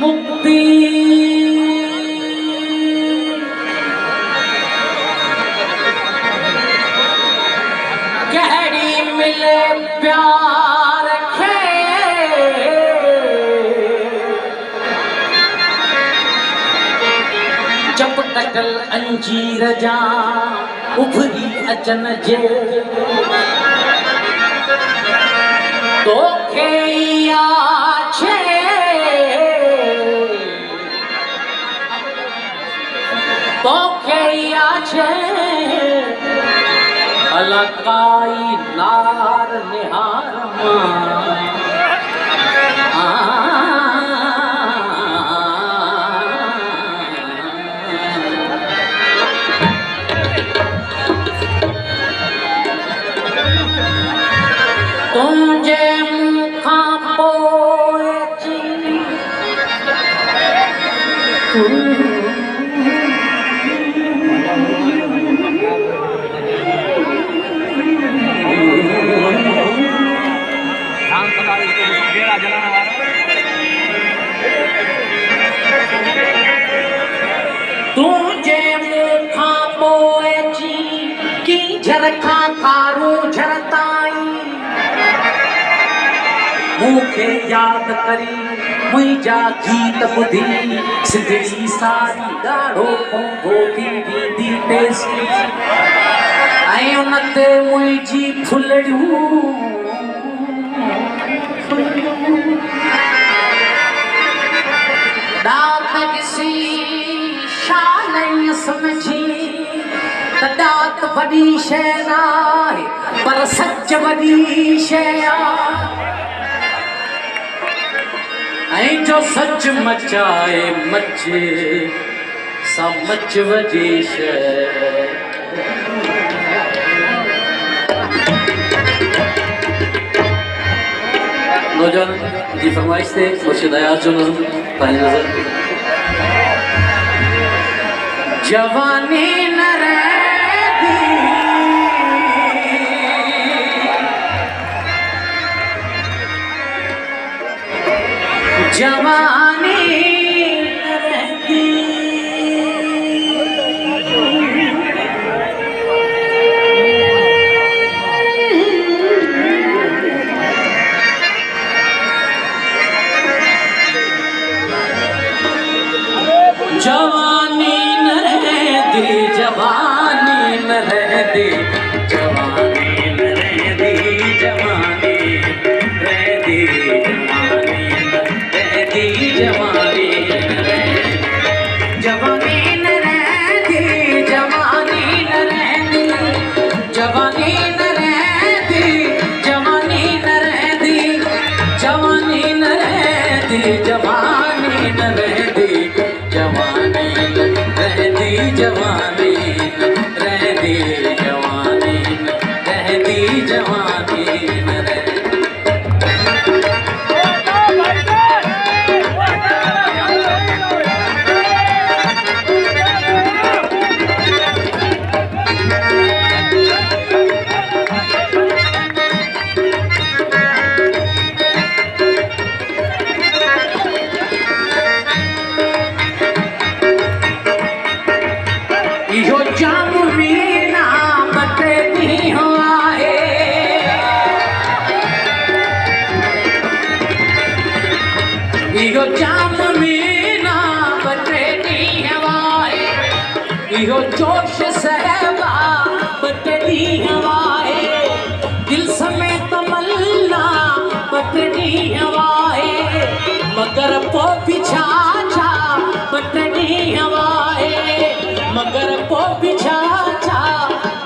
मुक्ति गहरी मिले प्यार खे जब कटल अंजीर जा उभरी अचन जे तो खेया छे तो खेया छे अलकाई नार निहार तुझे मुखा पोए तुझे मुखा पोए की झरखा थारू झरताई मुखे याद करी मुझा गीत बुधी सिंधड़ी सारी गाढ़ो पोंगो थी दी टेसी ऐं उन ते मुझी फुलड़ियूं दात ॾिसी शान ई समझी त दात वॾी शइ न आहे पर सच वॾी शइ आहे ऐं जो सच मचाए मचे सा मच वॾी शइ नौजवान जी फरमाइश थे मुर्शिद अयाज जो नज़म पंहिंजी नज़र जवानी न रहती जवानी न रहती जवानी न रहती जवानी न रहती जवानी न रहती जवानी रहती जवानी जवानी न रहती जवानी न रहती जवानी न रहती जवानी न रहती जवानी न रहती जवानी न रहती जवानी रहती जवानी रहती जवानी रहती जवानी इहो जाम मीना बटनी हो आहे इहो जाम मीना बटनी हो आहे इहो जोश सहबा बटनी हो आहे दिल समेत मल्ला बटनी हो आहे मगर पो पिछा छा बटनी हो आहे मगर पो पिछा छा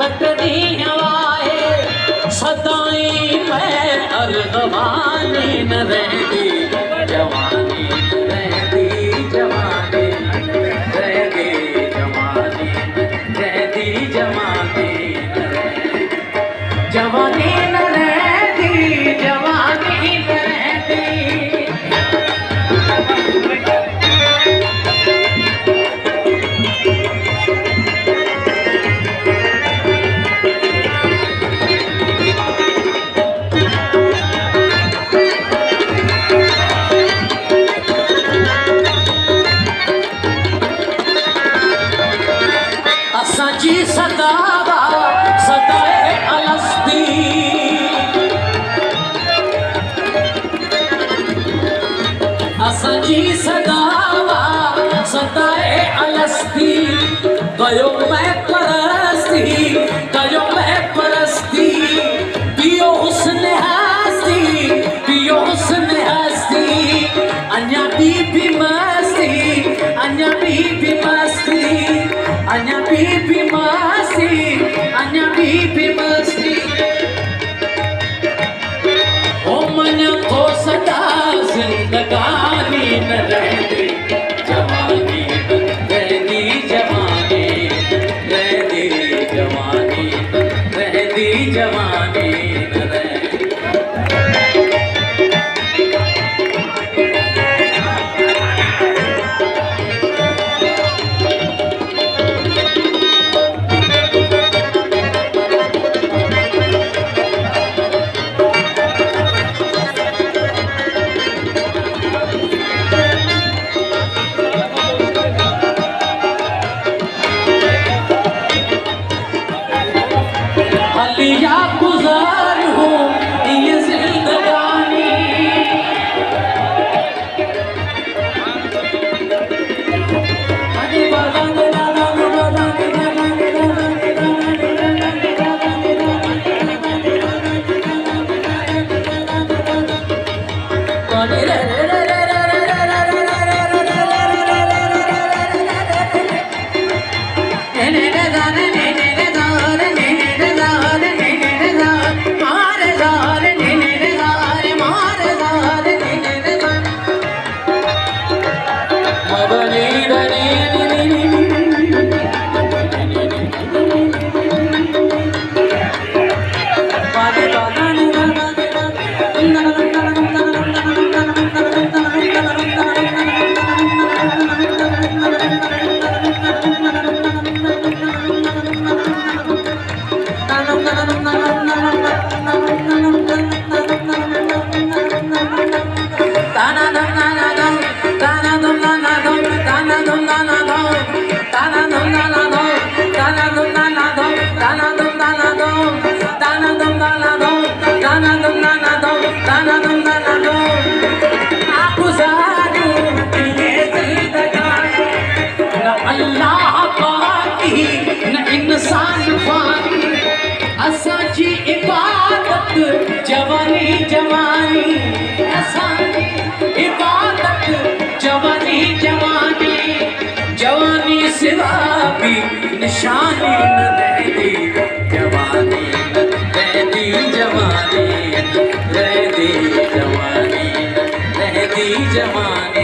बटनी हवाए सदाई मैं अर्गवानी न रहती जवानी रहती जवानी रहती जवानी रहती जवानी असांजी सदावा सदाए अलस्ती कयो मैं परस्ती कयो मैं परस्ती पियो हुस्न हस्ती पियो हुस्न हस्ती अन्या भी मस्ती अन्या भी मस्ती अन्या भी मस्ती अन्या भी मस्ती ओ मन को सदा जिंदगानी न रहती जवानी रहती जवानी रहती जवानी रहती जवानी न रहती या गुजार हूँ ये जिंदगानी असांजी इबादत जवानी जवानी असांजी इबादत जवानी जवानी जवानी सिवा भी निशानी न रहती जवानी न रहती जवानी रहती जवानी रहती जवानी